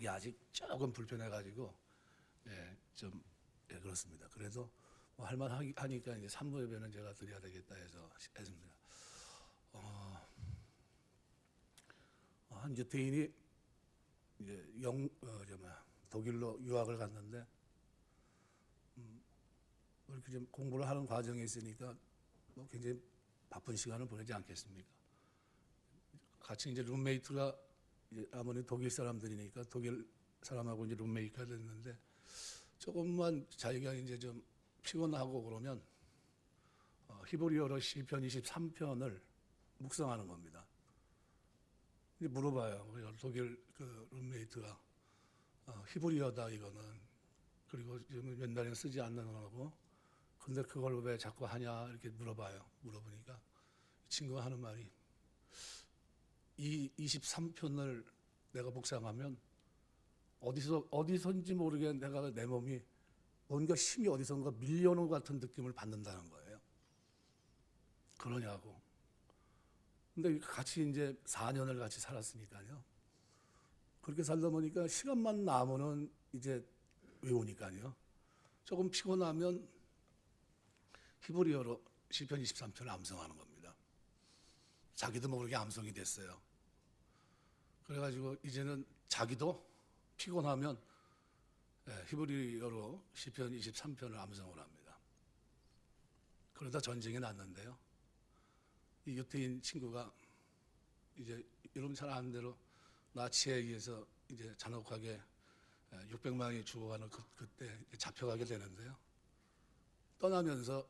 그게 아직 조금 불편해가지고 좀 그렇습니다. 그래도 뭐 할만하니까 이제 3부 예배는 제가 드려야 되겠다 해서 했습니다. 한 유태인이 이제 독일로 유학을 갔는데 이렇게 좀 공부를 하는 과정에 있으니까 뭐 굉장히 바쁜 시간을 보내지 않겠습니까? 같이 이제 룸메이트가 이제 아무리 독일 사람들이니까 독일 사람하고 이제 룸메이트가 됐는데 조금만 자기가 이제 좀 피곤하고 그러면 히브리어로 시편 23편을 묵상하는 겁니다. 이제 물어봐요. 독일 그 룸메이트가 히브리어다 이거는, 그리고 지금 옛날에는 쓰지 않는 거고, 근데 그걸 왜 자꾸 하냐 이렇게 물어봐요. 물어보니까 이 친구가 하는 말이, 이 23편을 내가 묵상하면 어디선지 모르게 내가 내 몸이 뭔가 힘이 어디선가 밀려오는 것 같은 느낌을 받는다는 거예요. 그러냐고. 근데 같이 이제 4년을 같이 살았으니까요. 그렇게 살다 보니까 시간만 남으면 이제 외우니까요. 조금 피곤하면 히브리어로 시편 23편을 암송하는 겁니다. 자기도 모르게 암송이 됐어요. 그래가지고 이제는 자기도 피곤하면 히브리어로 시편 23편을 암송을 합니다. 그러다 전쟁이 났는데요. 이 유태인 친구가 이제 여러분 잘 아는 대로 나치에 의해서 이제 잔혹하게 600만이 죽어가는 그때 잡혀가게 되는데요. 떠나면서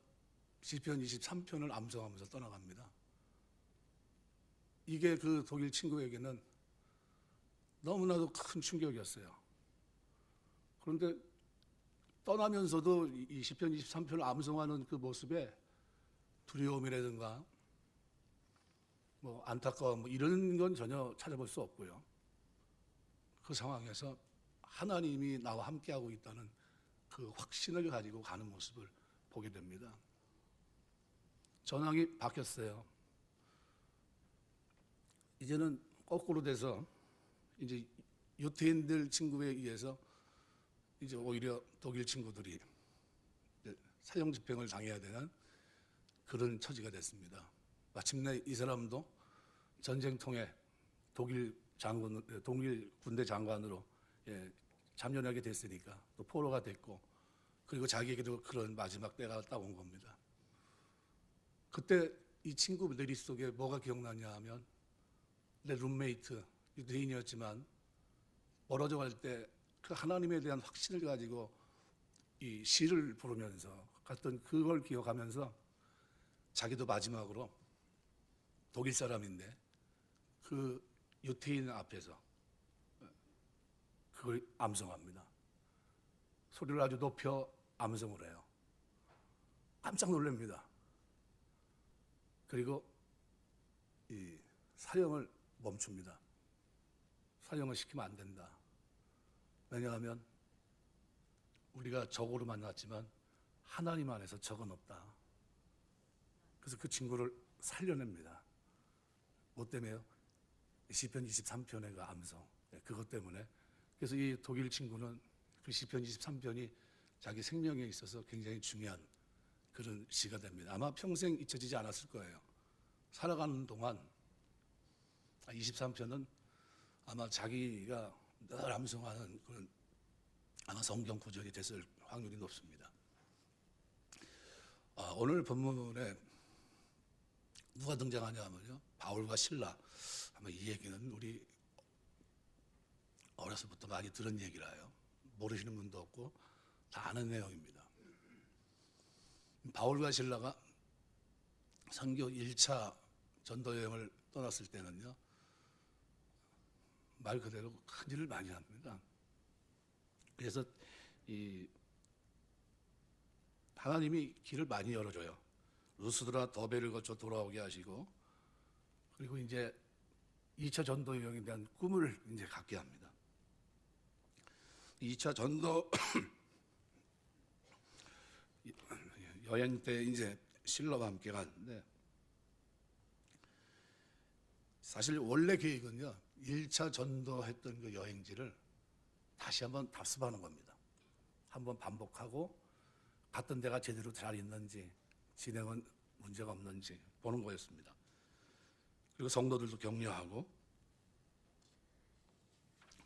시편 23편을 암송하면서 떠나갑니다. 이게 그 독일 친구에게는 너무나도 큰 충격이었어요. 그런데 떠나면서도 이 시편 23편을 암송하는 그 모습에 두려움이라든가 뭐 안타까움 뭐 이런 건 전혀 찾아볼 수 없고요. 그 상황에서 하나님이 나와 함께하고 있다는 그 확신을 가지고 가는 모습을 보게 됩니다. 전황이 바뀌었어요. 이제는 거꾸로 돼서 이제 유태인들 친구에 의해서 이제 오히려 독일 친구들이 사형 집행을 당해야 되는 그런 처지가 됐습니다. 마침내 이 사람도 전쟁통에 독일 군대 장관으로 참여하게 됐으니까 또 포로가 됐고, 그리고 자기에게도 그런 마지막 때가 딱 온 겁니다. 그때 이 친구 머릿속에 뭐가 기억나냐 하면, 내 룸메이트 유대인이었지만 멀어져 갈 때 그 하나님에 대한 확신을 가지고 이 시를 부르면서 갔던 그걸 기억하면서 자기도 마지막으로 독일 사람인데 그 유태인 앞에서 그걸 암송합니다. 소리를 아주 높여 암송을 해요. 깜짝 놀랍니다. 그리고 이 사형을 멈춥니다. 사형을 시키면 안 된다. 왜냐하면 우리가 적으로 만났지만 하나님 안에서 적은 없다. 그래서 그 친구를 살려냅니다. 뭐 때문에요? 시편 23편의 그 암송, 그것 때문에. 그래서 이 독일 친구는 그 시편 23편이 자기 생명에 있어서 굉장히 중요한 그런 시가 됩니다. 아마 평생 잊혀지지 않았을 거예요. 살아가는 동안 23편은 아마 자기가 늘 암송하는 그런 아마 성경 구절이 됐을 확률이 높습니다. 오늘 본문에 누가 등장하냐 하면요, 바울과 실라. 아마 이 얘기는 우리 어려서부터 많이 들은 얘기라요. 모르시는 분도 없고 다 아는 내용입니다. 바울과 실라가 선교 1차 전도 여행을 떠났을 때는요, 말 그대로 큰일을 많이 합니다. 그래서 이 하나님이 길을 많이 열어줘요. 루스드라 더베를 거쳐 돌아오게 하시고, 그리고 이제 2차 전도 여행에 대한 꿈을 이제 갖게 합니다. 2차 전도 여행 때 이제 실러와 함께 갔는데, 사실 원래 계획은요, 1차 전도했던 그 여행지를 다시 한번 답습하는 겁니다. 한번 반복하고 갔던 데가 제대로 잘 있는지, 진행은 문제가 없는지 보는 거였습니다. 그리고 성도들도 격려하고.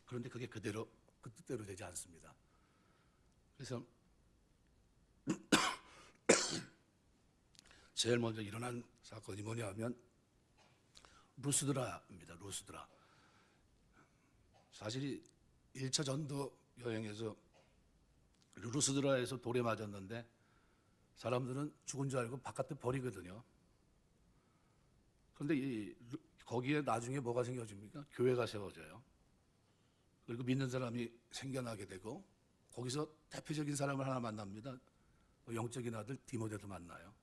그런데 그게 그대로 그 뜻대로 되지 않습니다. 그래서 제일 먼저 일어난 사건이 뭐냐 하면 루스드라입니다. 루스드라. 사실 1차 전도 여행에서 루스드라에서 돌에 맞았는데 사람들은 죽은 줄 알고 바깥에 버리거든요. 그런데 거기에 나중에 뭐가 생겨집니까? 교회가 세워져요. 그리고 믿는 사람이 생겨나게 되고 거기서 대표적인 사람을 하나 만납니다. 영적인 아들 디모데도 만나요.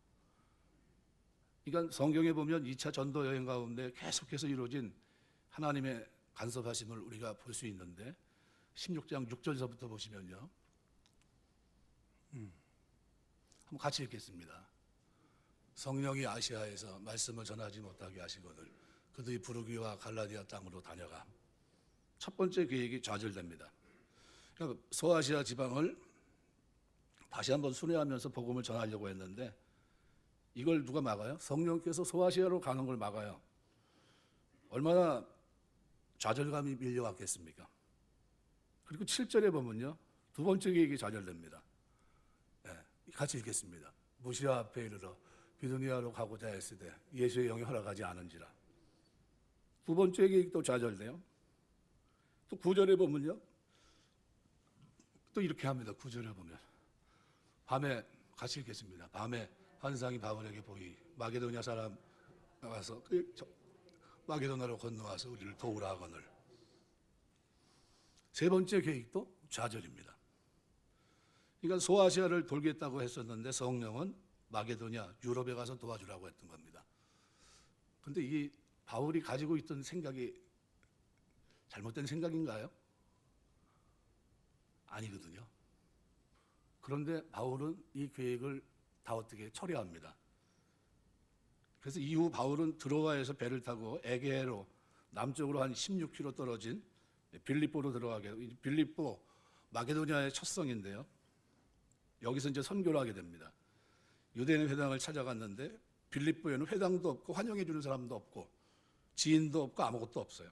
그러니까 성경에 보면 2차 전도 여행 가운데 계속해서 이루어진 하나님의 간섭하심을 우리가 볼 수 있는데 16장 6절서부터 보시면요. 한번 같이 읽겠습니다. 성령이 아시아에서 말씀을 전하지 못하게 하시거늘 그들이 부르기와 갈라디아 땅으로 다녀가. 첫 번째 계획이 좌절됩니다. 그러니까 소아시아 지방을 다시 한번 순회하면서 복음을 전하려고 했는데 이걸 누가 막아요? 성령께서 소아시아로 가는 걸 막아요. 얼마나 좌절감이 밀려왔겠습니까? 그리고 7절에 보면요. 두 번째 계획이 좌절됩니다. 네, 같이 읽겠습니다. 무시아 앞에 이르러 비두니아로 가고자 했을 때 예수의 영이 허락하지 않은지라. 두 번째 계획도 좌절돼요. 또 9절에 보면요. 또 이렇게 합니다. 9절에 보면. 밤에 같이 읽겠습니다. 밤에 환상이 바울에게 보이 마게도냐 사람 나가서 마게도나로 건너와서 우리를 도우라 하거늘. 세 번째 계획도 좌절입니다. 그러니까 소아시아를 돌겠다고 했었는데 성령은 마게도냐 유럽에 가서 도와주라고 했던 겁니다. 그런데 이 바울이 가지고 있던 생각이 잘못된 생각인가요? 아니거든요. 그런데 바울은 이 계획을 다 어떻게 처리합니다. 그래서 이후 바울은 드로아에서 배를 타고 에게로 남쪽으로 한 16km 떨어진 빌립보로 들어가게 돼요. 빌립보 마게도냐의 첫 성인데요. 여기서 이제 선교를 하게 됩니다. 유대인 회당을 찾아갔는데 빌립보에는 회당도 없고 환영해 주는 사람도 없고 지인도 없고 아무것도 없어요.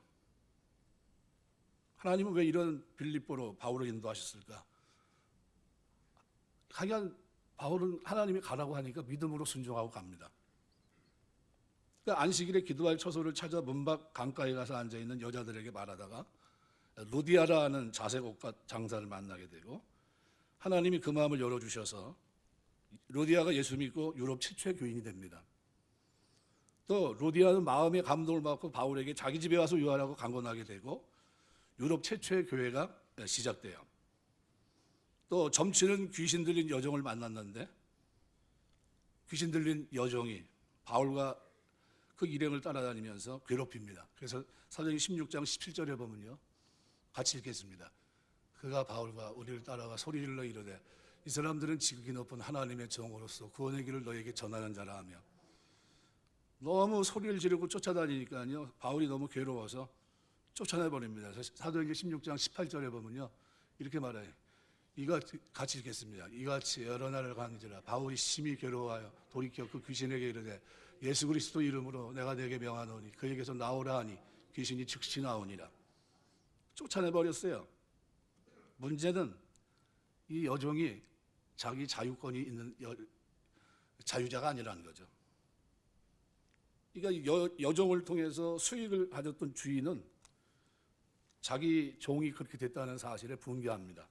하나님은 왜 이런 빌립보로 바울을 인도하셨을까? 하여간 바울은 하나님이 가라고 하니까 믿음으로 순종하고 갑니다. 그러니까 안식일에 기도할 처소를 찾아 문밖 강가에 가서 앉아있는 여자들에게 말하다가 루디아라는 자색옷과 장사를 만나게 되고 하나님이 그 마음을 열어주셔서 루디아가 예수 믿고 유럽 최초의 교인이 됩니다. 또 루디아는 마음의 감동을 받고 바울에게 자기 집에 와서 유하라고 강권하게 되고 유럽 최초의 교회가 시작돼요. 또 점치는 귀신 들린 여종을 만났는데 귀신 들린 여종이 바울과 그 일행을 따라다니면서 괴롭힙니다. 그래서 사도행 16장 17절에 보면요. 같이 읽겠습니다. 그가 바울과 우리를 따라가 소리질러 이르되 이 사람들은 지극히 높은 하나님의 정으로서 구원의 길을 너에게 전하는 자라 하며 너무 소리를 지르고 쫓아다니니까요. 바울이 너무 괴로워서 쫓아내버립니다. 사도행전 16장 18절에 보면요. 이렇게 말해요. 이같이 같이 읽겠습니다. 이같이 여러 날을 간지라 바울이 심히 괴로워하여 돌이켜 그 귀신에게 이르되 예수 그리스도 이름으로 내가 네게 명하노니 그에게서 나오라 하니 귀신이 즉시 나오니라. 쫓아내버렸어요. 문제는 이 여종이 자기 자유권이 있는 자유자가 아니라는 거죠. 그러니까 여종을 통해서 수익을 가졌던 주인은 자기 종이 그렇게 됐다는 사실에 분개합니다.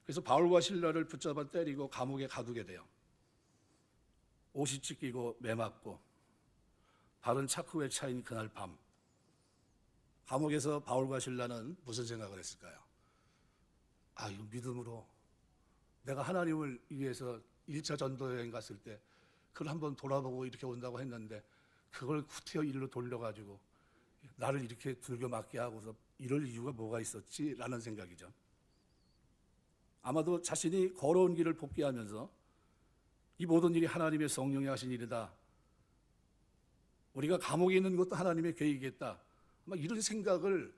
그래서 바울과 실라를 붙잡아 때리고 감옥에 가두게 돼요. 옷이 찢기고 매맞고 발은 차크에 차인 그날 밤 감옥에서 바울과 실라는 무슨 생각을 했을까요? 아, 이거 믿음으로 내가 하나님을 위해서 1차 전도여행 갔을 때 그걸 한번 돌아보고 이렇게 온다고 했는데 그걸 후퇴어 일로 돌려가지고 나를 이렇게 들겨맞게 하고서 이럴 이유가 뭐가 있었지라는 생각이죠. 아마도 자신이 걸어온 길을 복귀하면서 이 모든 일이 하나님의 성령이 하신 일이다. 우리가 감옥에 있는 것도 하나님의 계획이겠다. 막 이런 생각을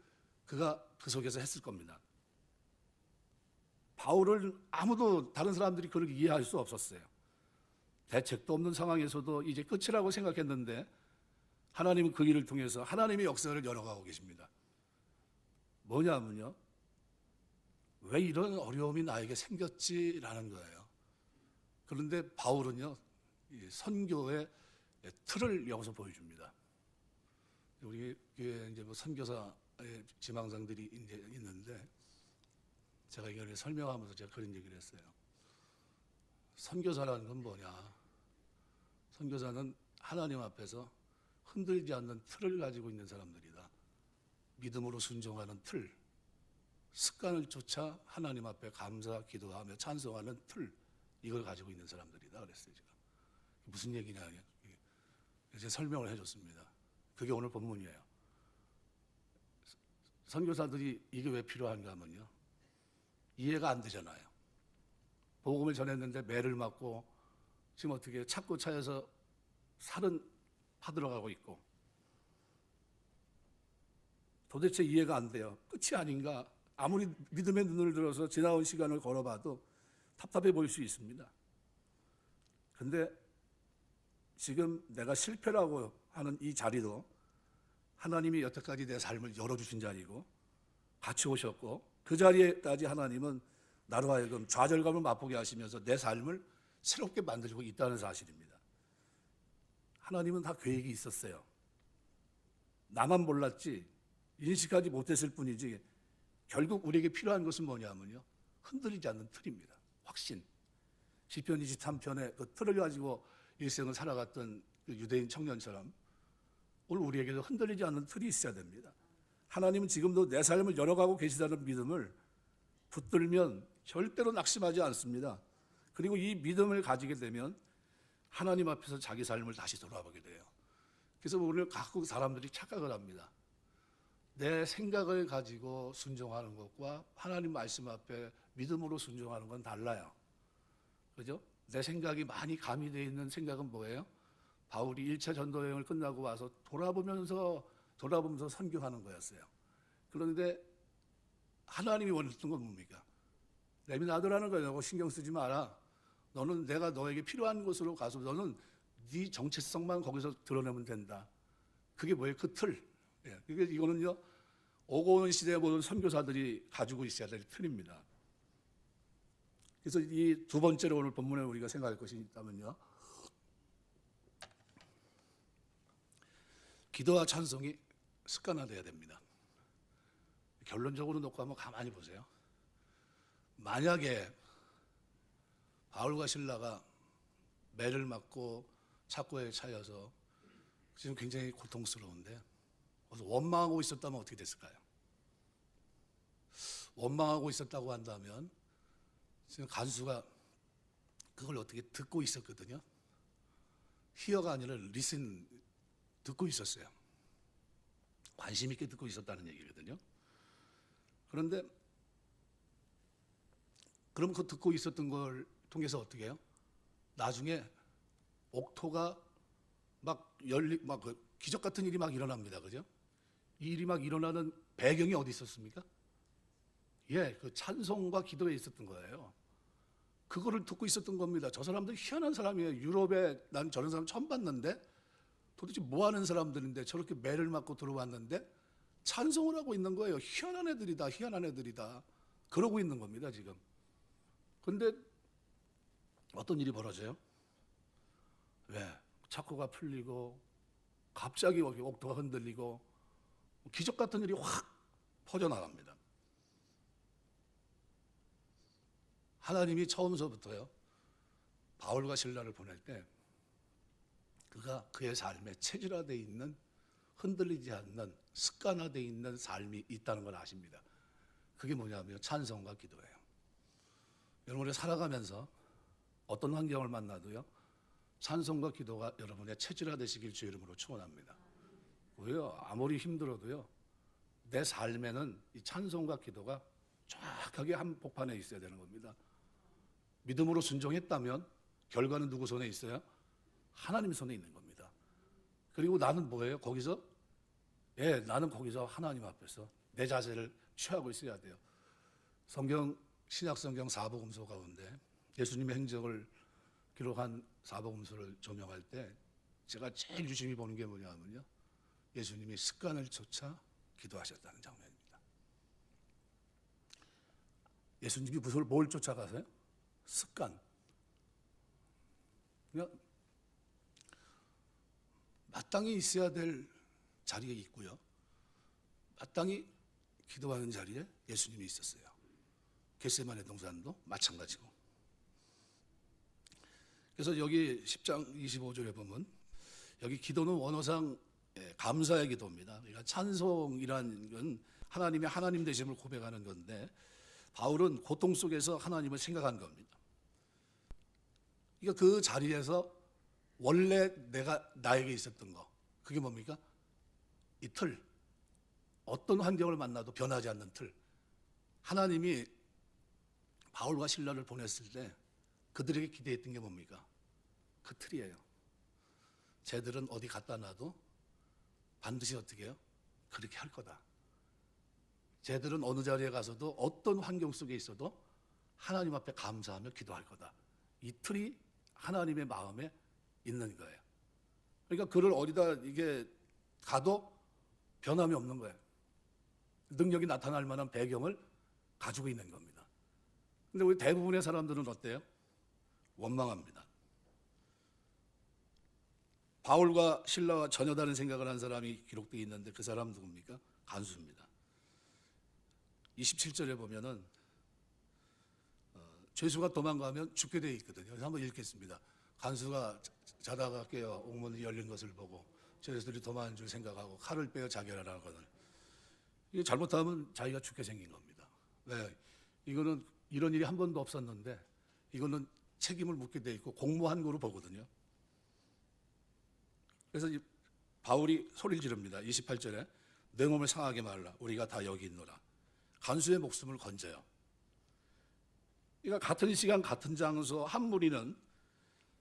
그가 그 속에서 했을 겁니다. 바울을 아무도 다른 사람들이 그렇게 이해할 수 없었어요. 대책도 없는 상황에서도 이제 끝이라고 생각했는데 하나님은 그 일을 통해서 하나님의 역사를 열어가고 계십니다. 뭐냐면요, 왜 이런 어려움이 나에게 생겼지라는 거예요. 그런데 바울은요, 이 선교의 틀을 여기서 보여줍니다. 우리 교회 이제 뭐 선교사의 지망생들이 이제 있는데 제가 이걸 설명하면서 제가 그런 얘기를 했어요. 선교사라는 건 뭐냐? 선교사는 하나님 앞에서 흔들지 않는 틀을 가지고 있는 사람들이다. 믿음으로 순종하는 틀, 습관을 쫓아 하나님 앞에 감사, 기도하며 찬송하는 틀, 이걸 가지고 있는 사람들이다 그랬어요. 제가 무슨 얘기냐, 제가 설명을 해줬습니다. 그게 오늘 본문이에요. 선교사들이 이게 왜 필요한가 하면요, 이해가 안 되잖아요. 복음을 전했는데 매를 맞고 지금 어떻게 찾고 차에서 살은 파들어가고 있고 도대체 이해가 안 돼요. 끝이 아닌가. 아무리 믿음의 눈을 들어서 지나온 시간을 걸어봐도 답답해 보일 수 있습니다. 그런데 지금 내가 실패라고 하는 이 자리도 하나님이 여태까지 내 삶을 열어주신 자리고 같이 오셨고 그 자리에까지 하나님은 나로 하여금 좌절감을 맛보게 하시면서 내 삶을 새롭게 만들고 있다는 사실입니다. 하나님은 다 계획이 있었어요. 나만 몰랐지 인식하지 못했을 뿐이지 결국 우리에게 필요한 것은 뭐냐면요, 흔들리지 않는 틀입니다. 확신. 시편 23편의 그 틀을 가지고 일생을 살아갔던 그 유대인 청년처럼 오늘 우리에게도 흔들리지 않는 틀이 있어야 됩니다. 하나님은 지금도 내 삶을 열어가고 계시다는 믿음을 붙들면 절대로 낙심하지 않습니다. 그리고 이 믿음을 가지게 되면 하나님 앞에서 자기 삶을 다시 돌아보게 돼요. 그래서 오늘 각국 사람들이 착각을 합니다. 내 생각을 가지고 순종하는 것과 하나님 말씀 앞에 믿음으로 순종하는 건 달라요. 그죠? 내 생각이 많이 가미되어 있는 생각은 뭐예요? 바울이 1차 전도 여행을 끝나고 와서 돌아보면서 선교하는 거였어요. 그런데 하나님이 원했던 건 뭡니까? 내비 놔두라는 거예요. 신경 쓰지 마라. 너는 내가 너에게 필요한 곳으로 가서 너는 네 정체성만 거기서 드러내면 된다. 그게 뭐예요? 그 틀. 예, 이거는요, 오고 오는 시대에 모든 선교사들이 가지고 있어야 될 틀입니다. 그래서 이 두 번째로 오늘 본문에 우리가 생각할 것이 있다면요, 기도와 찬송이 습관화되어야 됩니다. 결론적으로 놓고 한번 가만히 보세요. 만약에 바울과 실라가 매를 맞고 착고에 차여서 지금 굉장히 고통스러운데 원망하고 있었다면 어떻게 됐을까요? 원망하고 있었다고 한다면 지금 간수가 그걸 어떻게 듣고 있었거든요. 히어가 아니라 리슨, 듣고 있었어요. 관심 있게 듣고 있었다는 얘기거든요. 그런데 그럼 그 듣고 있었던 걸 통해서 어떻게 해요? 나중에 옥토가 막 기적 같은 일이 막 일어납니다. 그죠? 이 일이 막 일어나는 배경이 어디 있었습니까? 예, 그 찬송과 기도에 있었던 거예요. 그거를 듣고 있었던 겁니다. 저 사람들 희한한 사람이에요. 유럽에 난 저런 사람 처음 봤는데 도대체 뭐 하는 사람들인데 저렇게 매를 맞고 들어왔는데 찬송을 하고 있는 거예요. 희한한 애들이다, 희한한 애들이다. 그러고 있는 겁니다, 지금. 근데 어떤 일이 벌어져요? 왜? 착고가 풀리고 갑자기 옥토가 흔들리고 기적 같은 일이 확 퍼져나갑니다. 하나님이 처음서부터요, 바울과 실라를 보낼 때 그가 그의 삶에 체질화되어 있는, 흔들리지 않는, 습관화되어 있는 삶이 있다는 걸 아십니다. 그게 뭐냐면 찬송과 기도예요. 여러분이 살아가면서 어떤 환경을 만나도요, 찬송과 기도가 여러분의 체질화되시길 주 이름으로 축원합니다. 왜요? 아무리 힘들어도요, 내 삶에는 이 찬송과 기도가 정확하게 한복판에 있어야 되는 겁니다. 믿음으로 순종했다면 결과는 누구 손에 있어요? 하나님 손에 있는 겁니다. 그리고 나는 뭐예요? 거기서? 나는 거기서 하나님 앞에서 내 자세를 취하고 있어야 돼요. 성경 신약성경 사복음서 가운데 예수님의 행적을 기록한 사복음서를 조명할 때 제가 제일 유심히 보는 게 뭐냐면요, 예수님이 습관을 쫓아 기도하셨다는 장면입니다. 예수님이 뭘 쫓아가세요? 습관. 그냥 마땅히 있어야 될 자리에 있고요, 마땅히 기도하는 자리에 예수님이 있었어요. 겟세마네 동산도 마찬가지고. 그래서 여기 10장 25절에 보면 여기 기도는 원어상 감사의 기도입니다. 그러니까 찬송이라는 건 하나님의 하나님 되심을 고백하는 건데, 바울은 고통 속에서 하나님을 생각한 겁니다. 그러니까 그 자리에서 원래 나에게 있었던 거, 그게 뭡니까? 이 틀, 어떤 환경을 만나도 변하지 않는 틀. 하나님이 바울과 실라를 보냈을 때 그들에게 기대했던 게 뭡니까? 그 틀이에요. 쟤들은 어디 갖다 놔도 반드시 어떻게 해요? 그렇게 할 거다. 쟤들은 어느 자리에 가서도 어떤 환경 속에 있어도 하나님 앞에 감사하며 기도할 거다. 이 틀이 하나님의 마음에 있는 거예요. 그러니까 그를 어디다 이게 가도 변함이 없는 거예요. 능력이 나타날 만한 배경을 가지고 있는 겁니다. 근데 우리 대부분의 사람들은 어때요? 원망합니다. 바울과 실라와 전혀 다른 생각을 한 사람이 기록되어 있는데 그 사람 누굽니까? 간수입니다. 27절에 보면은 죄수가 도망가면 죽게 되어 있거든요. 그래서 한번 읽겠습니다. 간수가 자다가 깨어 옥문이 열린 것을 보고 죄수들이 도망한 줄 생각하고 칼을 빼어 자결하라거든. 이게 잘못하면 자기가 죽게 생긴 겁니다. 왜? 이거는 이런 일이 한 번도 없었는데 이거는 책임을 묻게 돼 있고 공모한 거로 보거든요. 그래서 바울이 소리를 지릅니다. 28절에 내 몸을 상하게 말라. 우리가 다 여기 있노라. 간수의 목숨을 건져요. 그러니까 같은 시간 같은 장소 한 무리는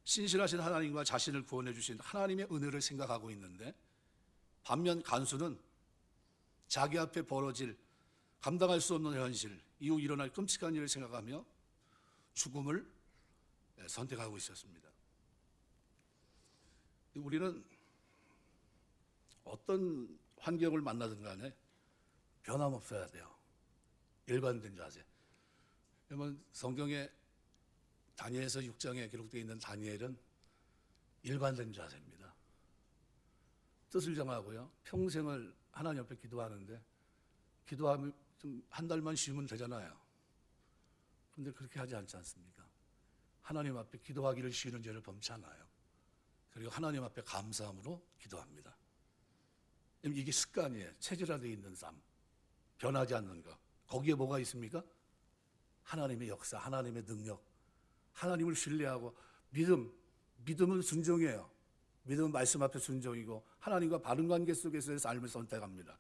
신실하신 하나님과 자신을 구원해 주신 하나님의 은혜를 생각하고 있는데, 반면 간수는 자기 앞에 벌어질 감당할 수 없는 현실, 이후 일어날 끔찍한 일을 생각하며 죽음을 선택하고 있었습니다. 우리는 어떤 환경을 만나든 간에 변함없어야 돼요. 일관된 자세. 그러면 성경에 다니엘서 6장에 기록되어 있는 다니엘은 일관된 자세입니다. 뜻을 정하고요, 평생을 하나님 앞에 기도하는데, 기도하면 좀 한 달만 쉬면 되잖아요. 그런데 그렇게 하지 않지 않습니까? 하나님 앞에 기도하기를 쉬는 죄를 범치 않아요. 그리고 하나님 앞에 감사함으로 기도합니다. 이게 습관이에요. 체질화되어 있는 삶, 변하지 않는 것. 거기에 뭐가 있습니까? 하나님의 역사, 하나님의 능력, 하나님을 신뢰하고 믿음은 순종이에요. 믿음은 말씀 앞에 순종이고 하나님과 바른 관계 속에서의 삶을 선택합니다.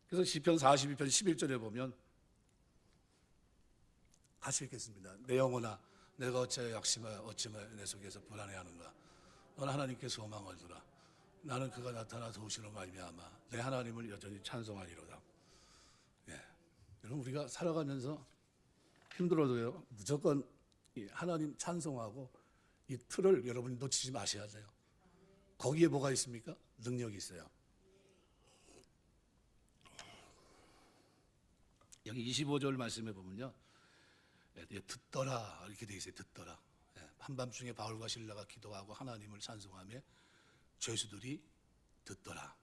그래서 시편 42편 11절에 보면 같이 읽겠습니다. 내 영혼아, 내가 어찌하여 약심하여 어찌하여 내 속에서 불안해하는가. 너는 하나님께 소망을 두라. 나는 그가 나타나 도우시는 말미암아 내 하나님을 여전히 찬송하리로다. 여러분, 우리가 살아가면서 힘들어도요, 무조건 하나님 찬송하고 이 틀을 여러분이 놓치지 마셔야 돼요. 거기에 뭐가 있습니까? 능력이 있어요. 여기 25절 말씀에 보면요, 듣더라 이렇게 돼 있어요. 듣더라. 한밤중에 바울과 실라가 기도하고 하나님을 찬송하며 죄수들이 듣더라.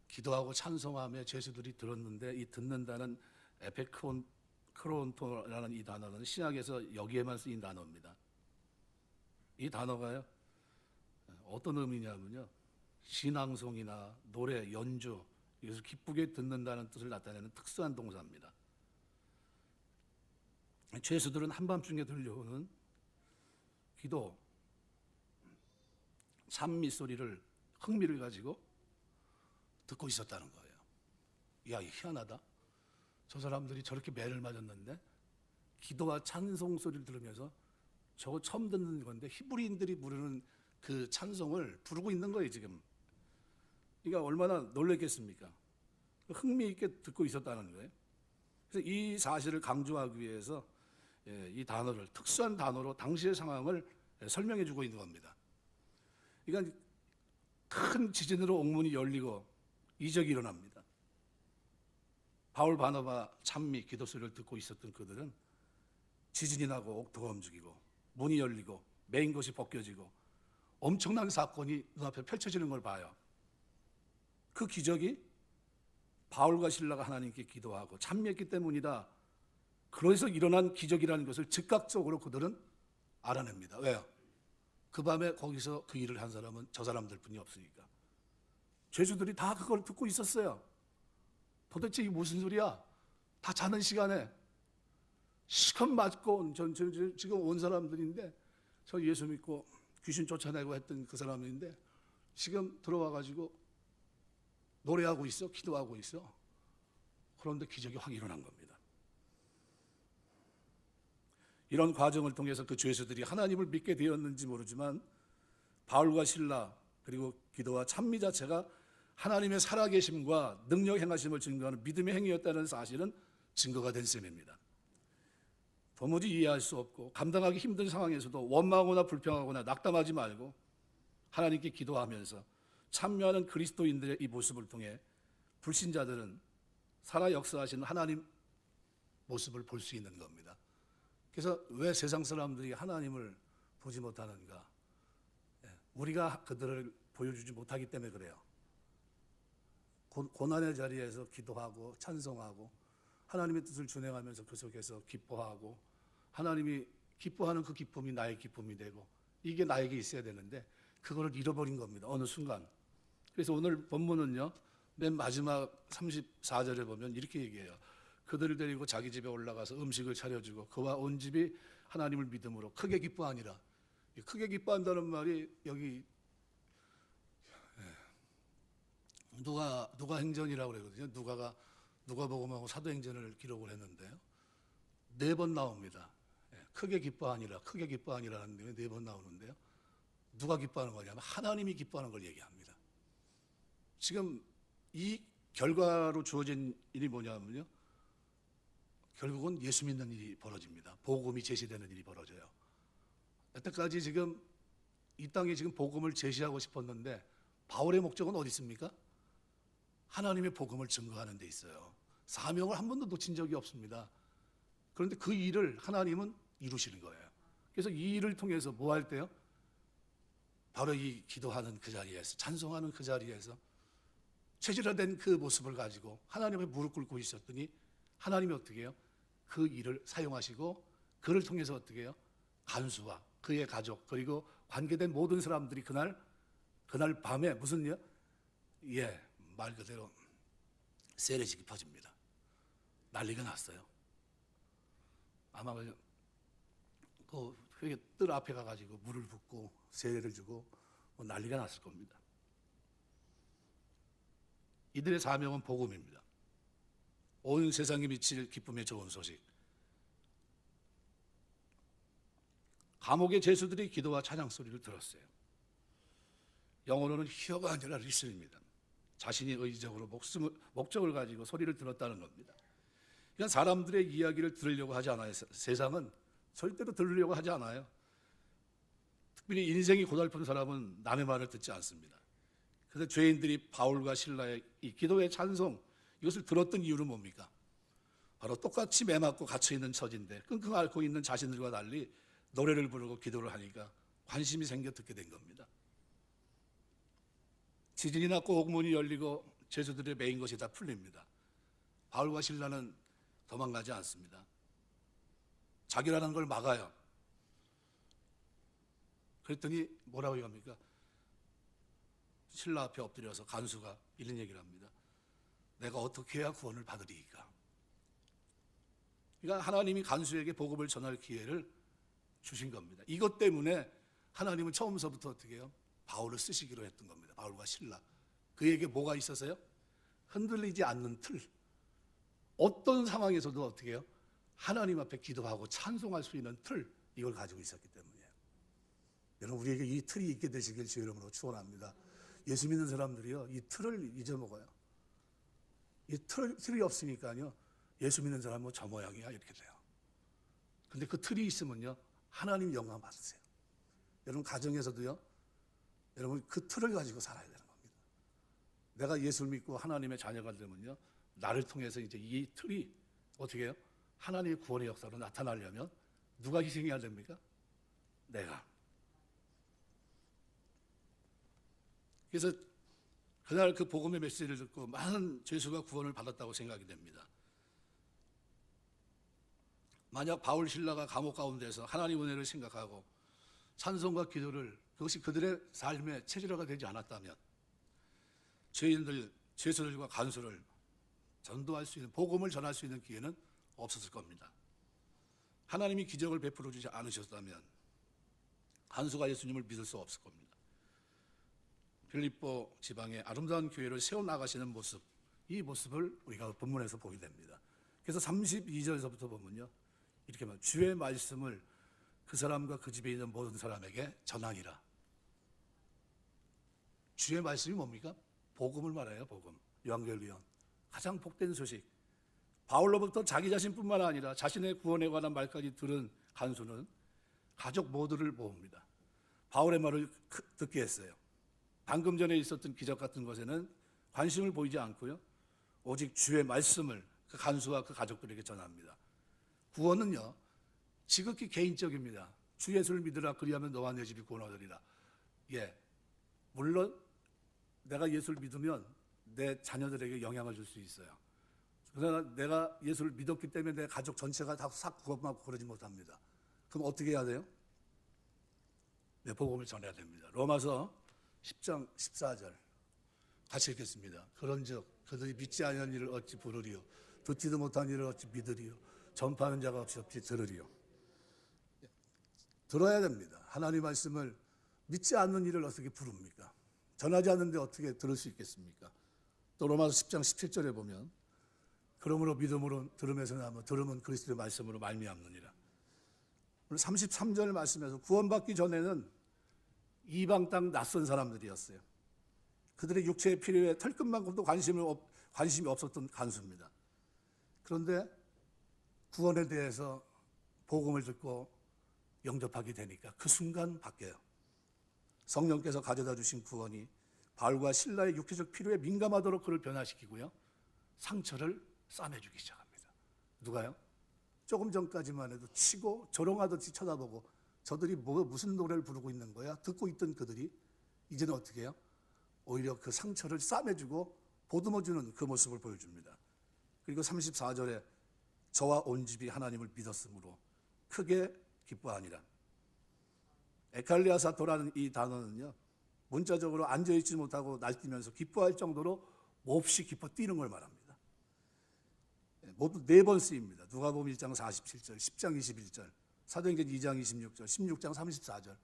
기도하고 찬송하며 죄수들이 들었는데, 이 듣는다는 에페크론토라는 이 단어는 신약에서 여기에만 쓰인 단어입니다. 이 단어가요, 어떤 의미냐면요, 신앙송이나 노래, 연주, 이것을 기쁘게 듣는다는 뜻을 나타내는 특수한 동사입니다. 죄수들은 한밤중에 들려오는 기도, 찬미 소리를, 흥미를 가지고 듣고 있었다는 거예요. 야, 희한하다. 저 사람들이 저렇게 매를 맞았는데 기도와 찬송 소리를 들으면서 저거 처음 듣는 건데 히브리인들이 부르는 그 찬송을 부르고 있는 거예요, 지금. 그러니까 얼마나 놀랐겠습니까? 흥미 있게 듣고 있었다는 거예요. 그래서 이 사실을 강조하기 위해서 이 단어를 특수한 단어로 당시의 상황을 설명해 주고 있는 겁니다. 그러니까 큰 지진으로 옥문이 열리고 이적이 일어납니다. 바울 바나바 찬미 기도 소리를 듣고 있었던 그들은 지진이 나고 옥토가 움직이고 문이 열리고 메인 것이 벗겨지고 엄청난 사건이 눈앞에 펼쳐지는 걸 봐요. 그 기적이 바울과 실라가 하나님께 기도하고 찬미했기 때문이다. 그래서 일어난 기적이라는 것을 즉각적으로 그들은 알아냅니다. 왜요? 그 밤에 거기서 그 일을 한 사람은 저 사람들 뿐이 없으니까. 죄수들이 다 그걸 듣고 있었어요. 도대체 이게 무슨 소리야? 다 자는 시간에 시컷 맞고 지금 온 사람들인데 저 예수 믿고 귀신 쫓아내고 했던 그 사람인데 지금 들어와가지고 노래하고 있어, 기도하고 있어. 그런데 기적이 확 일어난 겁니다. 이런 과정을 통해서 그 죄수들이 하나님을 믿게 되었는지 모르지만 바울과 실라 그리고 기도와 찬미 자체가 하나님의 살아계심과 능력 행하심을 증거하는 믿음의 행위였다는 사실은 증거가 된 셈입니다. 도무지 이해할 수 없고 감당하기 힘든 상황에서도 원망하거나 불평하거나 낙담하지 말고 하나님께 기도하면서 참여하는 그리스도인들의 이 모습을 통해 불신자들은 살아 역사하시는 하나님 모습을 볼 수 있는 겁니다. 그래서 왜 세상 사람들이 하나님을 보지 못하는가? 우리가 그들을 보여주지 못하기 때문에 그래요. 고난의 자리에서 기도하고 찬송하고 하나님의 뜻을 준행하면서 그 속에서 기뻐하고 하나님이 기뻐하는 그 기쁨이 나의 기쁨이 되고 이게 나에게 있어야 되는데 그거를 잃어버린 겁니다. 어느 순간. 그래서 오늘 본문은요. 맨 마지막 34절에 보면 이렇게 얘기해요. 그들을 데리고 자기 집에 올라가서 음식을 차려주고 그와 온 집이 하나님을 믿음으로 크게 기뻐하니라. 크게 기뻐한다는 말이 여기 누가 행전이라고 그러거든요. 누가복음하고 사도행전을 기록을 했는데요. 4번 나옵니다. 크게 기뻐하니라, 크게 기뻐하니라는 데 4번 나오는데요. 누가 기뻐하는 거냐면 하나님이 기뻐하는 걸 얘기합니다. 지금 이 결과로 주어진 일이 뭐냐면요. 결국은 예수 믿는 일이 벌어집니다. 복음이 제시되는 일이 벌어져요. 여태까지 지금 이 땅에 지금 복음을 제시하고 싶었는데 바울의 목적은 어디 있습니까? 하나님의 복음을 증거하는 데 있어요. 사명을 한 번도 놓친 적이 없습니다. 그런데 그 일을 하나님은 이루시는 거예요. 그래서 이 일을 통해서 뭐 할 때요? 바로 이 기도하는 그 자리에서 찬송하는 그 자리에서 체질화된 그 모습을 가지고 하나님의 무릎 꿇고 있었더니 하나님이 어떻게 해요? 그 일을 사용하시고 그를 통해서 어떻게 해요? 간수와 그의 가족 그리고 관계된 모든 사람들이 그날 밤에 무슨 일? 말 그대로 세례식이 퍼집니다. 난리가 났어요. 아마 그 뜰 앞에 가가지고 물을 붓고 세례를 주고 난리가 났을 겁니다. 이들의 사명은 복음입니다. 온 세상에 미칠 기쁨의 좋은 소식. 감옥의 죄수들이 기도와 찬양 소리를 들었어요. 영어로는 히어가 아니라 리슨입니다. 자신이 의지적으로 목적을 가지고 소리를 들었다는 겁니다. 그러니까 사람들의 이야기를 들으려고 하지 않아요. 세상은 절대로 들으려고 하지 않아요. 특별히 인생이 고달픈 사람은 남의 말을 듣지 않습니다. 그래서 죄인들이 바울과 실라의 이 기도의 찬송 이것을 들었던 이유는 뭡니까? 바로 똑같이 매맞고 갇혀있는 처지인데 끙끙 앓고 있는 자신들과 달리 노래를 부르고 기도를 하니까 관심이 생겨 듣게 된 겁니다. 지진이 났고 옥문이 열리고 죄수들의 매인 것이 다 풀립니다. 바울과 실라는 도망가지 않습니다. 자결하는 걸 막아요. 그랬더니 뭐라고 얘기합니까? 신라 앞에 엎드려서 간수가 이런 얘기를 합니다. 내가 어떻게 해야 구원을 받으리이까? 그러니까 하나님이 간수에게 복음을 전할 기회를 주신 겁니다. 이것 때문에 하나님은 처음서부터 어떻게 해요? 바울을 쓰시기로 했던 겁니다. 바울과 실라. 그에게 뭐가 있어서요? 흔들리지 않는 틀. 어떤 상황에서도 어떻게 해요? 하나님 앞에 기도하고 찬송할 수 있는 틀. 이걸 가지고 있었기 때문이에요. 여러분 우리에게 이 틀이 있게 되시길 주 이름으로 축원합니다. 예수 믿는 사람들이요. 이 틀을 잊어먹어요. 이 틀이 없으니까요. 예수 믿는 사람은 뭐 저 모양이야 이렇게 돼요. 근데 그 틀이 있으면요 하나님 영광 받으세요. 여러분 가정에서도요 여러분 그 틀을 가지고 살아야 되는 겁니다. 내가 예수를 믿고 하나님의 자녀가 되면요 나를 통해서 이제 이 틀이 어떻게 해요? 하나님의 구원의 역사로 나타나려면 누가 희생해야 됩니까? 내가. 그래서 그날 그 복음의 메시지를 듣고 많은 죄수가 구원을 받았다고 생각이 됩니다. 만약 바울 신라가 감옥 가운데서 하나님 은혜를 생각하고 찬송과 기도를 그것이 그들의 삶의 체질화가 되지 않았다면 죄인들, 죄수들과 간수를 전도할 수 있는 복음을 전할 수 있는 기회는 없었을 겁니다. 하나님이 기적을 베풀어 주지 않으셨다면 간수가 예수님을 믿을 수 없을 겁니다. 빌립보 지방의 아름다운 교회를 세워나가시는 모습, 이 모습을 우리가 본문에서 보게 됩니다. 그래서 32절에서부터 보면요 이렇게 말합니다. 주의 말씀을 그 사람과 그 집에 있는 모든 사람에게 전하니라. 주의 말씀이 뭡니까? 복음을 말해요. 복음, 요한계시록. 가장 복된 소식. 바울로부터 자기 자신뿐만 아니라 자신의 구원에 관한 말까지 들은 간수는 가족 모두를 모읍니다. 바울의 말을 듣게 했어요. 방금 전에 있었던 기적 같은 것에는 관심을 보이지 않고요 오직 주의 말씀을 그 간수와 그 가족들에게 전합니다. 구원은요 지극히 개인적입니다. 주 예수를 믿으라 그리하면 너와 내 집이 구원 얻으리라. 예, 물론 내가 예수를 믿으면 내 자녀들에게 영향을 줄 수 있어요. 그러나 내가 예수를 믿었기 때문에 내 가족 전체가 다 싹 구원받고 그러지 못합니다. 그럼 어떻게 해야 돼요? 네, 복음을 전해야 됩니다. 로마서 10장 14절 같이 읽겠습니다. 그런즉 그들이 믿지 아니한 일을 어찌 부르리요 듣지도 못한 일을 어찌 믿으리요 전파하는 자가 없이 들으리요. 들어야 됩니다. 하나님 말씀을 믿지 않는 일을 어떻게 부릅니까? 전하지 않는데 어떻게 들을 수 있겠습니까? 또 로마서 10장 17절에 보면 그러므로 믿음으로 들음에서 나면 들음은 그리스도의 말씀으로 말미암느니라. 오늘 33절 말씀에서 구원받기 전에는 이방 땅 낯선 사람들이었어요. 그들의 육체의 필요에 털끝만큼도 관심이 없었던 간수입니다. 그런데 구원에 대해서 복음을 듣고 영접하게 되니까 그 순간 바뀌어요. 성령께서 가져다 주신 구원이 바울과 실라의 육체적 필요에 민감하도록 그를 변화시키고요 상처를 싸매주기 시작합니다. 누가요? 조금 전까지만 해도 치고 조롱하듯이 쳐다보고 저들이 무슨 노래를 부르고 있는 거야? 듣고 있던 그들이 이제는 어떻게 해요? 오히려 그 상처를 싸매주고 보듬어주는 그 모습을 보여줍니다. 그리고 34절에 저와 온 집이 하나님을 믿었으므로 크게 기뻐하니라. 에칼리아사토라는 이 단어는요 문자적으로 앉아있지 못하고 날뛰면서 기뻐할 정도로 몹시 기뻐 뛰는 걸 말합니다. 모두 4번 쓰입니다. 누가복음 1장 47절, 10장 21절, 사도행전 2장 26절, 16장 34절.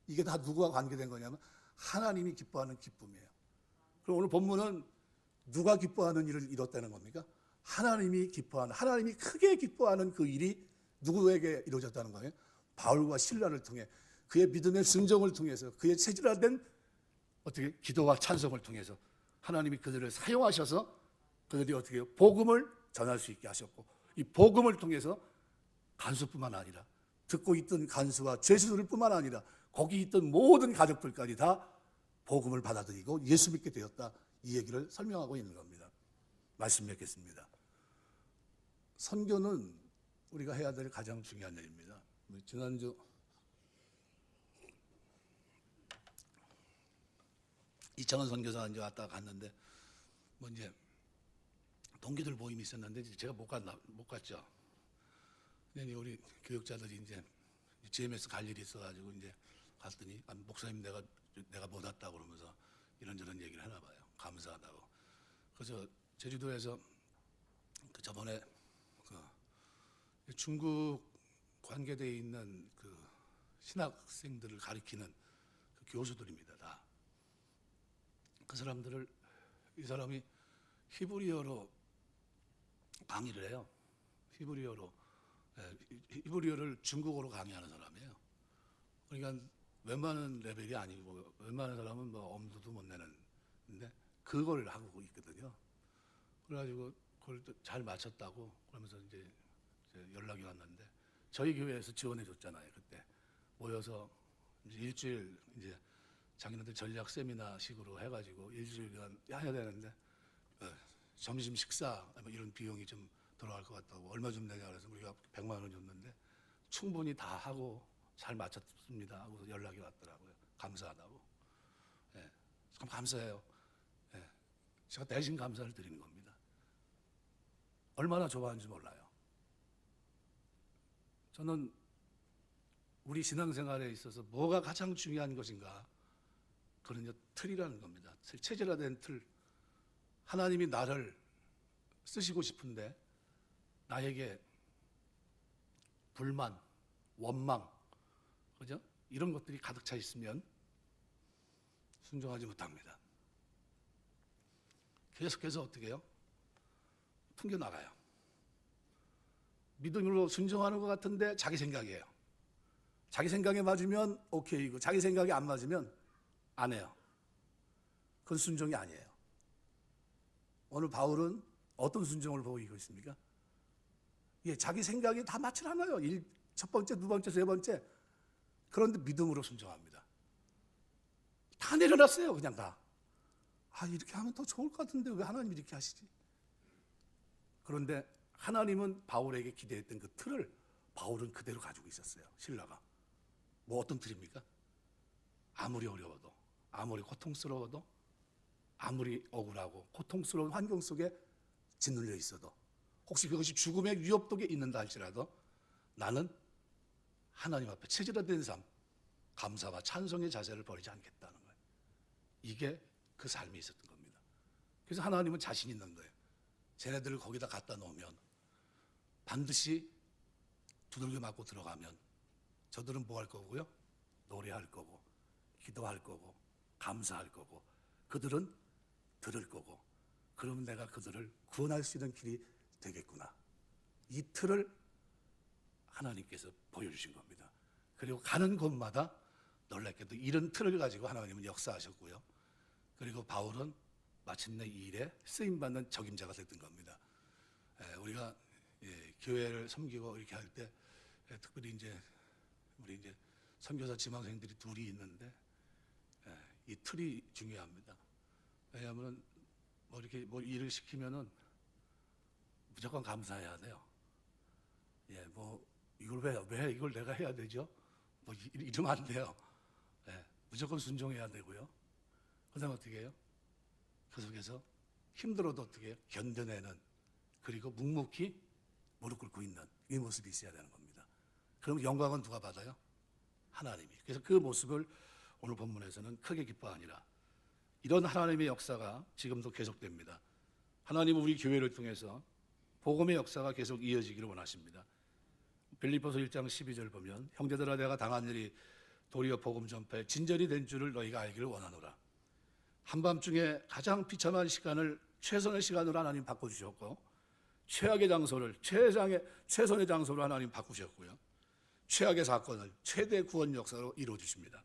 이게 다 누구와 관계된 거냐면 하나님이 기뻐하는 기쁨이에요. 그럼 오늘 본문은 누가 기뻐하는 일을 이뤘다는 겁니까? 하나님이 기뻐하는, 하나님이 크게 기뻐하는 그 일이 누구에게 이루어졌다는 거예요? 바울과 실라를 통해 그의 믿음의 순종을 통해서 그의 체질화된 어떻게 기도와 찬송을 통해서 하나님이 그들을 사용하셔서 그들이 어떻게 해요? 복음을 전할 수 있게 하셨고 이 복음을 통해서 간수뿐만 아니라 듣고 있던 간수와 죄수들 뿐만 아니라 거기 있던 모든 가족들까지 다 복음을 받아들이고 예수 믿게 되었다. 이 얘기를 설명하고 있는 겁니다. 말씀 맺겠습니다. 선교는 우리가 해야 될 가장 중요한 일입니다. 지난주 이창원 선교사 이제 왔다 갔는데 이제 동기들 모임이 있었는데 제가 못 갔죠. 근데 우리 교육자들이 이제 GMS 갈 일이 있어가지고 이제 갔더니 목사님 내가 못 왔다 그러면서 이런저런 얘기를 하나 봐요. 감사하다고. 그래서 제주도에서 그 저번에 그 중국 관계되어 있는 그 신학생들을 가리키는 그 교수들입니다. 다. 그 사람들을 이 사람이 히브리어로 강의를 해요. 히브리어를 중국어로 강의하는 사람이에요. 그러니까 웬만한 레벨이 아니고 웬만한 사람은 뭐 엄두도 못 내는데 그걸 하고 있거든요. 그래가지고 그걸 또 잘 마쳤다고 그러면서 이제 연락이 왔는데 저희 교회에서 지원해 줬잖아요. 그때 모여서 이제 일주일 이제 자기네들 전략 세미나식으로 해가지고 일주일간 해야 되는데 점심 식사 뭐 이런 비용이 좀 들어갈 것 같다고 얼마 좀 내냐 그래서 우리가 100만 원 줬는데 충분히 다 하고 잘 마쳤습니다 하고 연락이 왔더라고요. 감사하다고. 예, 참 감사해요. 예, 제가 대신 감사를 드리는 겁니다. 얼마나 좋아하는지 몰라요. 저는 우리 신앙생활에 있어서 뭐가 가장 중요한 것인가? 그런 틀이라는 겁니다. 체질화된 틀. 하나님이 나를 쓰시고 싶은데 나에게 불만, 원망, 그죠? 이런 것들이 가득 차 있으면 순종하지 못합니다. 계속해서 어떻게 해요? 튕겨나가요. 믿음으로 순종하는 것 같은데 자기 생각이에요. 자기 생각에 맞으면 오케이고 자기 생각이 안 맞으면 안 해요. 그건 순종이 아니에요. 오늘 바울은 어떤 순종을 보이고 있습니까? 예, 자기 생각이 다 맞질 않아요. 첫 번째, 두 번째, 세 번째. 그런데 믿음으로 순종합니다. 다 내려놨어요, 그냥 다. 아, 이렇게 하면 더 좋을 것 같은데 왜 하나님이 이렇게 하시지? 그런데 하나님은 바울에게 기대했던 그 틀을 바울은 그대로 가지고 있었어요. 신라가. 뭐 어떤 틀입니까? 아무리 어려워도, 아무리 고통스러워도, 아무리 억울하고 고통스러운 환경 속에 짓눌려 있어도, 혹시 그것이 죽음의 위협독에 있는다 할지라도 나는 하나님 앞에 체질화된 삶, 감사와 찬송의 자세를 버리지 않겠다는 거예요. 이게 그 삶이 있었던 겁니다. 그래서 하나님은 자신 있는 거예요. 쟤네들을 거기다 갖다 놓으면 반드시 두들겨 맞고 들어가면 저들은 뭐 할 거고요? 노래할 거고, 기도할 거고, 감사할 거고, 그들은 들을 거고, 그러면 내가 그들을 구원할 수 있는 길이 되겠구나. 이 틀을 하나님께서 보여주신 겁니다. 그리고 가는 곳마다 놀랍게도 이런 틀을 가지고 하나님은 역사하셨고요. 그리고 바울은 마침내 이 일에 쓰임받는 적임자가 됐던 겁니다. 우리가 교회를 섬기고 이렇게 할 때 특별히 이제 우리 이제 선교사 지망생들이 둘이 있는데 이 틀이 중요합니다. 왜냐하면 뭐 이렇게 뭐 일을 시키면은 무조건 감사해야 돼요. 예, 뭐 이걸 왜 이걸 내가 해야 되죠? 뭐 이러면 안 돼요. 예, 무조건 순종해야 되고요. 그다음 어떻게 해요? 그 속에서 힘들어도 어떻게 해요? 견뎌내는, 그리고 묵묵히 무릎 꿇고 있는 이 모습이 있어야 되는 겁니다. 그럼 영광은 누가 받아요? 하나님이. 그래서 그 모습을 오늘 본문에서는 크게 기뻐하니라. 이런 하나님의 역사가 지금도 계속됩니다. 하나님은 우리 교회를 통해서 복음의 역사가 계속 이어지기를 원하십니다. 빌립보서 1장 12절 보면 형제들아 내가 당한 일이 도리어 복음 전파에 진전이 된 줄을 너희가 알기를 원하노라. 한밤중에 가장 비참한 시간을 최선의 시간으로 하나님 바꿔주셨고, 최악의 장소를 최선의 장소로 하나님 바꾸셨고요, 최악의 사건을 최대 구원 역사로 이루어주십니다.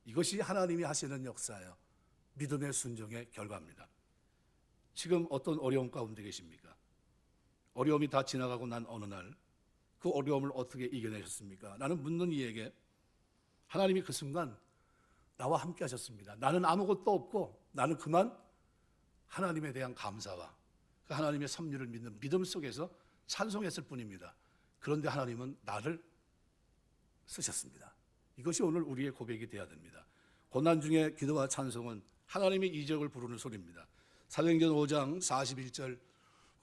이것이 하나님이 하시는 역사예요. 믿음의 순종의 결과입니다. 지금 어떤 어려움 가운데 계십니까? 어려움이 다 지나가고 난 어느 날 그 어려움을 어떻게 이겨내셨습니까? 나는 묻는 이에게 하나님이 그 순간 나와 함께 하셨습니다. 나는 아무것도 없고 나는 그만 하나님에 대한 감사와 그 하나님의 섭리를 믿는 믿음 속에서 찬송했을 뿐입니다. 그런데 하나님은 나를 쓰셨습니다. 이것이 오늘 우리의 고백이 되어야 됩니다. 고난 중에 기도와 찬송은 하나님의 이적을 부르는 소리입니다. 사도행전 5장 41절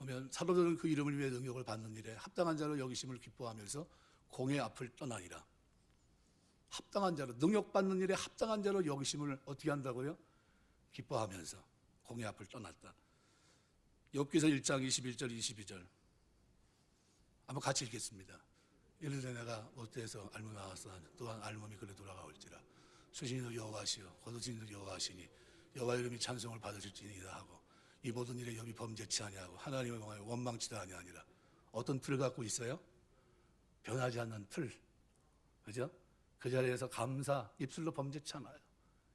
보면 사도들은 그 이름을 위해 능력을 받는 일에 합당한 자로 여기심을 기뻐하면서 공의 앞을 떠나니라. 합당한 자로, 능력받는 일에 합당한 자로 여기심을 어떻게 한다고요? 기뻐하면서 공의 앞을 떠났다. 욥기서 1장 21절 22절 한번 같이 읽겠습니다. 이르되 내가 못해서 알몸에 나왔어 또한 알몸이 그래 돌아가올지라. 수신이도 여호와시요 거두신이도 여호와시니 여호와 이름이 찬송을 받으실지니이다 하고 이 모든 일에 욥이 범죄치 아니하고 하나님의 명하에 원망치도 아니하니라. 어떤 틀을 갖고 있어요? 변하지 않는 틀, 그죠? 그 자리에서 감사, 입술로 범죄치 않아요.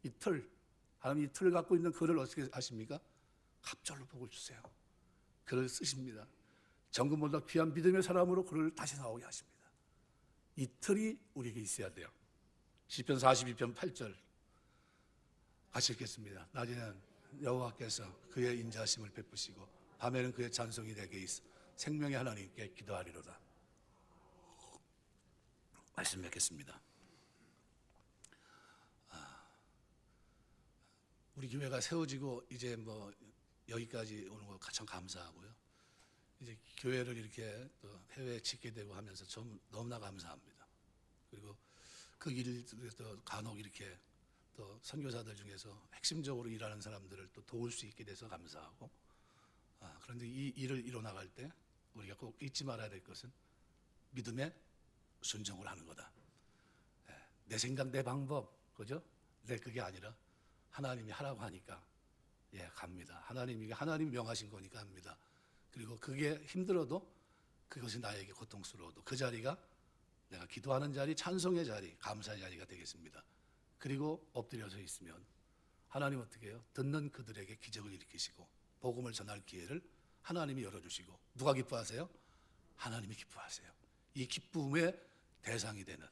이 틀, 하나님 이 틀을 갖고 있는 그를 어떻게 하십니까? 갑절로 복을 주세요. 글을 쓰십니다. 정금보다 귀한 믿음의 사람으로 그를 다시 나오게 하십니다. 이 틀이 우리에게 있어야 돼요. 시편 42편 8절 같이 읽겠습니다. 낮에는 여호와께서 그의 인자하심을 베푸시고 밤에는 그의 찬송이 내게 있어 생명의 하나님께 기도하리로다. 말씀 맺겠습니다. 우리 교회가 세워지고 이제 뭐 여기까지 오는 거 참 감사하고요. 이제 교회를 이렇게 또 해외에 짓게 되고 하면서 좀 너무나 감사합니다. 그리고 그 일을 또 간혹 이렇게 또 선교사들 중에서 핵심적으로 일하는 사람들을 또 도울 수 있게 돼서 감사하고, 그런데 이 일을 이뤄나갈 때 우리가 꼭 잊지 말아야 될 것은 믿음에 순종을 하는 거다. 내 생각, 내 방법, 그죠? 그게 아니라 하나님이 하라고 하니까 갑니다. 하나님이 명하신 거니까 합니다. 그리고 그게 힘들어도 그것이 나에게 고통스러워도 그 자리가 내가 기도하는 자리, 찬송의 자리, 감사의 자리가 되겠습니다. 그리고 엎드려서 있으면 하나님 어떻게 해요? 듣는 그들에게 기적을 일으키시고 복음을 전할 기회를 하나님이 열어주시고, 누가 기뻐하세요? 하나님이 기뻐하세요. 이 기쁨의 대상이 되는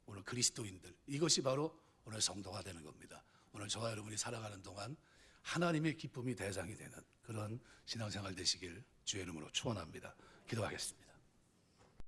오늘 그리스도인들, 이것이 바로 오늘 성도가 되는 겁니다. 오늘 저와 여러분이 살아가는 동안 하나님의 기쁨이 대상이 되는 그런 신앙생활 되시길 주의 이름으로 축원합니다. 기도하겠습니다.